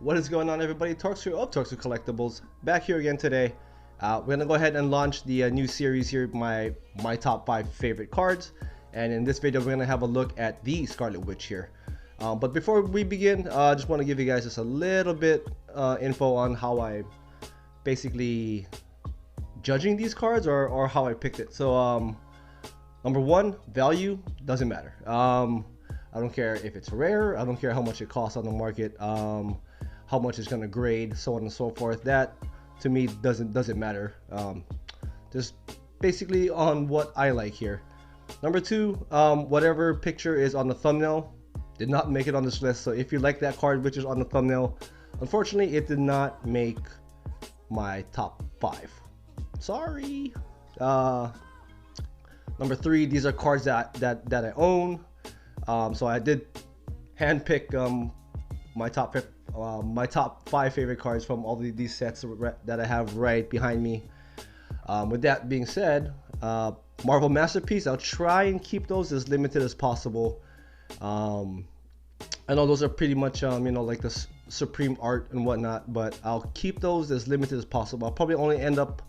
What is going on, everybody? Torkskrew of Torkskrew Collectables back here again today. We're gonna go ahead and launch the new series here, my top 5 favorite cards, and in this video we're gonna have a look at the Scarlet Witch here. But before we begin, I just want to give you guys just a little bit info on how I basically judging these cards or how I picked it. So number one, value doesn't matter. I don't care if it's rare. I don't care how much it costs on the market. How much it's gonna grade, so on and so forth. That to me doesn't matter. Just basically on what I like here. Number two, whatever picture is on the thumbnail did not make it on this list. So if you like that card which is on the thumbnail, unfortunately it did not make my top 5. Sorry. Number 3, these are cards that I own. So I did handpick my top 5 favorite cards from all these sets that I have right behind me. With that being said, Marvel Masterpiece, I'll try and keep those as limited as possible. I know those are pretty much you know, like the supreme art and whatnot, but I'll keep those as limited as possible. I'll probably only end up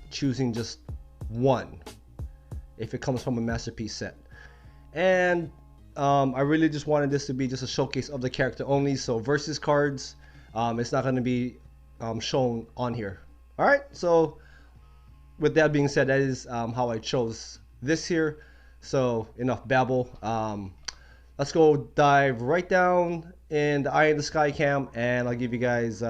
choosing just one if it comes from a Masterpiece set. And I really just wanted this to be just a showcase of the character only, so versus cards, it's not going to be shown on here. Alright, so with that being said, that is how I chose this here. So enough babble. Let's go dive right down in the Eye in the Sky cam, and I'll give you guys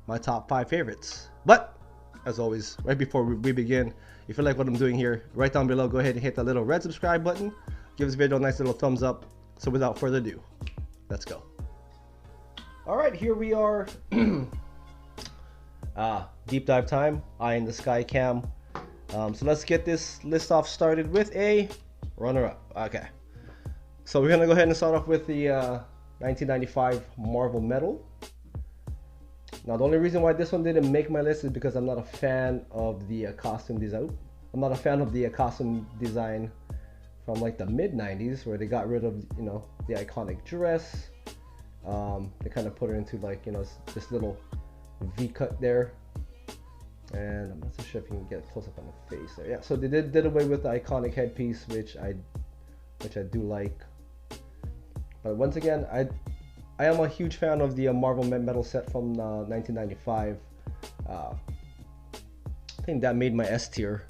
my top 5 favorites. But as always, right before we begin, if you like what I'm doing here, right down below, go ahead and hit that little red subscribe button. Give this video a nice little thumbs up. So without further ado, let's go. All right, here we are. Deep dive time, Eye in the Sky cam. So let's get this list off started with a runner-up. Okay. So we're gonna go ahead and start off with the 1995 Marvel Medal. Now the only reason why this one didn't make my list is because I'm not a fan of the costume design. I'm not a fan of the costume design from like the mid 90s, where they got rid of, you know, the iconic dress. They kind of put her into, like, you know, this little V cut there, and I'm not so sure if you can get a close up on the face there. Yeah, so they did away with the iconic headpiece, which I do like. But once again, I am a huge fan of the Marvel Medal set from 1995. I think that made my S tier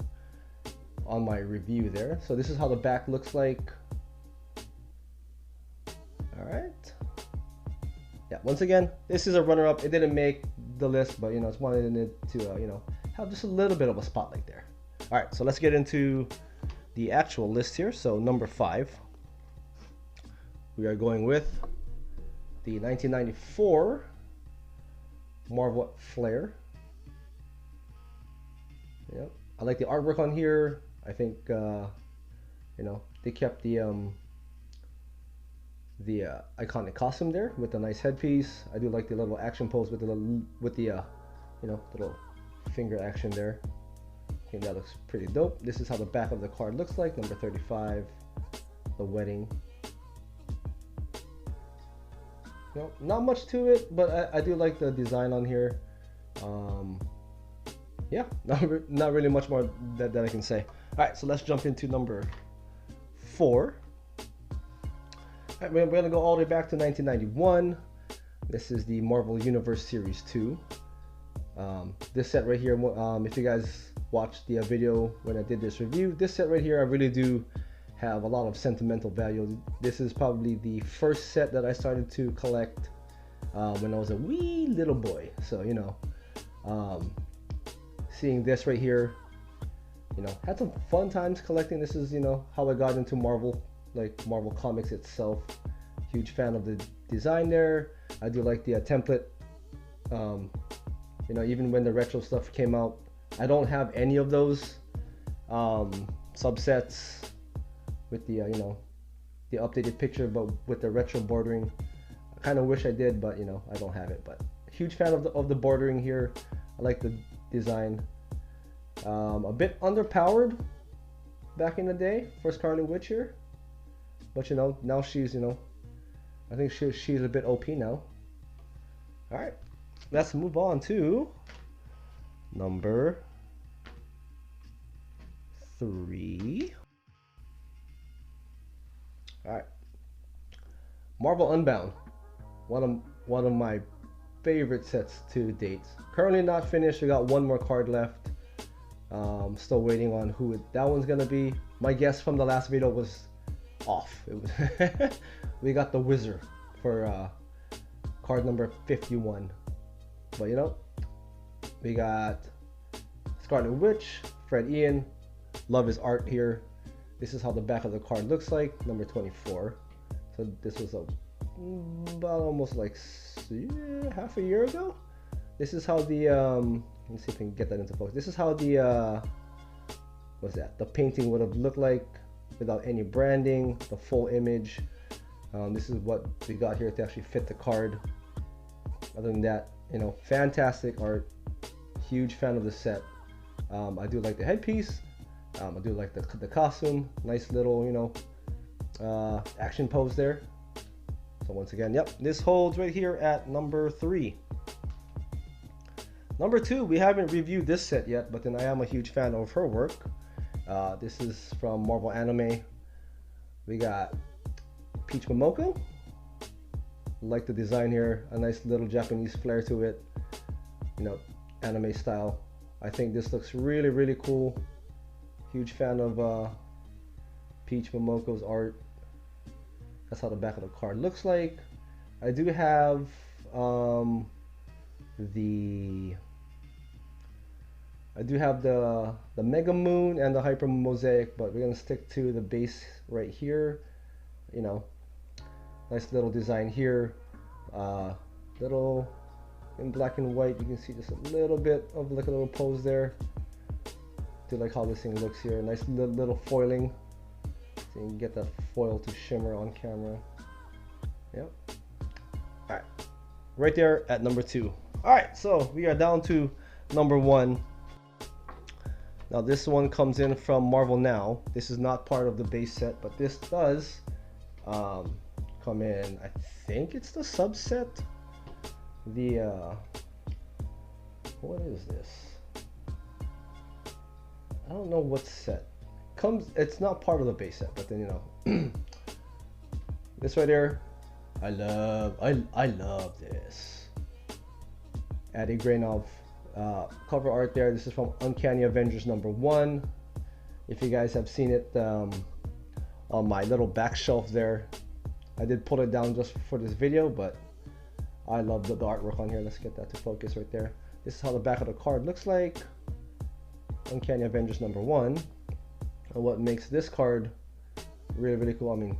on my review there. So this is how the back looks like. All right. Yeah, once again, this is a runner-up. It didn't make the list, but you know, it's wanted it to you know, have just a little bit of a spotlight there. All right, so let's get into the actual list here. So number 5, we are going with the 1994 Marvel Flare. Yep, I like the artwork on here. I think you know, they kept the iconic costume there with the nice headpiece. I do like the little action pose with the you know, little finger action there. I think that looks pretty dope. This is how the back of the card looks like. Number 35, the wedding. You know, not much to it, but I do like the design on here. Yeah, not really much more that I can say. All right, so let's jump into number 4. All right, we're gonna go all the way back to 1991. This is the Marvel Universe Series 2. This set right here, if you guys watched the video when I did this review, this set right here, I really do have a lot of sentimental value. This is probably the first set that I started to collect when I was a wee little boy. So, you know, seeing this right here, you know, had some fun times collecting. This is, you know, how I got into Marvel, like Marvel Comics itself. Huge fan of the design there. I do like the template. You know, even when the retro stuff came out, I don't have any of those subsets with the you know, the updated picture, but with the retro bordering. I kind of wish I did, but you know, I don't have it. But huge fan of the bordering here. I like the design. A bit underpowered back in the day for Scarlet Witch here, but you know, now she's, you know, I think she's a bit OP now. All right, let's move on to number 3. All right, Marvel Unbound, one of my favorite sets to date. Currently not finished. We got one more card left. Still waiting on who that one's gonna be. My guess from the last video was off. It was we got the Wizard for card number 51. But you know, we got Scarlet Witch, Fred Ian. Love his art here. This is how the back of the card looks like, number 24. So this was about almost like half a year ago. This is how the let's see if we can get that into focus. This is how the what's that? The painting would have looked like without any branding, the full image. This is what we got here to actually fit the card. Other than that, you know, fantastic art. Huge fan of the set. I do like the headpiece. I do like the costume. Nice little, you know, action pose there. So once again, yep, this holds right here at number 3. Number 2, we haven't reviewed this set yet, but then I am a huge fan of her work. This is from Marvel Anime. We got Peach Momoko. Like the design here, a nice little Japanese flair to it. You know, anime style. I think this looks really, really cool. Huge fan of Peach Momoko's art. That's how the back of the card looks like. I do have the Mega Moon and the Hyper Mosaic, but we're gonna stick to the base right here. You know, nice little design here. Little in black and white. You can see just a little bit of like a little pose there. Do like how this thing looks here. Nice little foiling. So you can get that foil to shimmer on camera. Yep. All right, right there at number 2. All right, so we are down to number 1. Now this one comes in from Marvel Now. This is not part of the base set, but this does come in. I think it's the subset. The what is this? I don't know what set comes. It's not part of the base set, but then you know, this right here, I love this. Adi Grainov cover art there. This is from Uncanny Avengers number 1. If you guys have seen it on my little back shelf there, I did pull it down just for this video, but I love the artwork on here. Let's get that to focus right there. This is how the back of the card looks like. Uncanny Avengers number 1. And what makes this card really, really cool, I mean,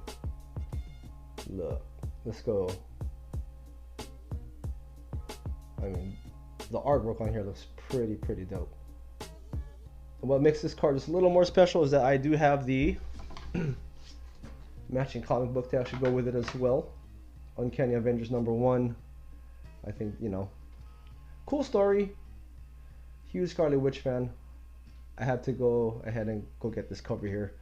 look, let's go. I mean, the artwork on here looks pretty dope. And what makes this card just a little more special is that I do have the matching comic book to actually go with it as well. Uncanny Avengers number 1. I think, you know, cool story. Huge Scarlet Witch fan. I had to go ahead and go get this cover here.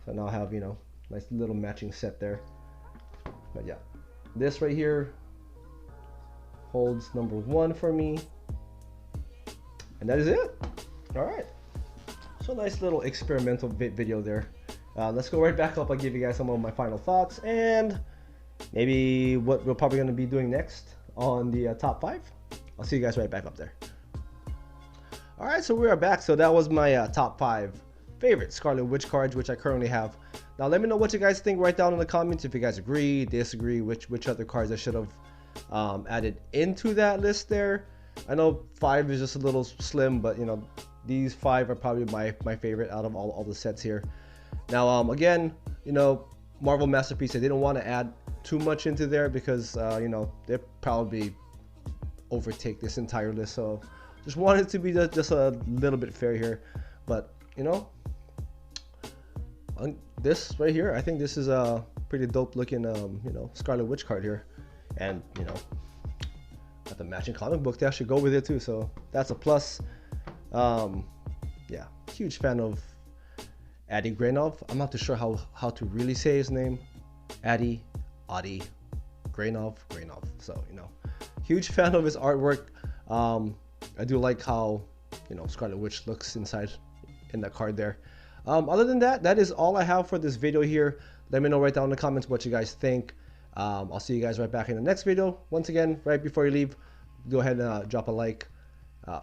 So now I have, you know, nice little matching set there. But yeah, this right here holds number 1 for me. And that is it. All right. So nice little experimental video there. Let's go right back up. I'll give you guys some of my final thoughts and maybe what we're probably going to be doing next on the top 5. I'll see you guys right back up there. All right, so we are back. So that was my top 5 favorite Scarlet Witch cards, which I currently have. Now let me know what you guys think right down in the comments. If you guys agree, disagree, which other cards I should have added into that list there. I know 5 is just a little slim, but you know, these 5 are probably my favorite out of all the sets here. Now again, you know, Marvel Masterpiece, they didn't want to add too much into there because you know, they'll probably overtake this entire list. So just wanted to be just a little bit fair here. But you know, this right here, I think this is a pretty dope looking you know, Scarlet Witch card here. And you know, got the matching comic book to actually go with it too, so that's a plus. Yeah, huge fan of Adi Grainov. I'm not too sure how to really say his name. Adi Grainov. So you know, Huge fan of his artwork. I do like how, you know, Scarlet Witch looks inside in the card there. Other than that, that is all I have for this video here. Let me know right down in the comments what you guys think. I'll see you guys right back in the next video. Once again, right before you leave, go ahead and drop a like,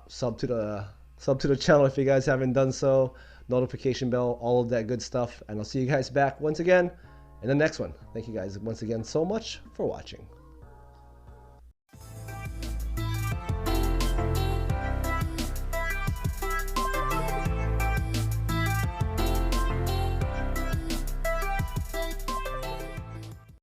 sub to the channel if you guys haven't done so, notification bell, all of that good stuff, and I'll see you guys back once again in the next one. Thank you guys once again so much for watching.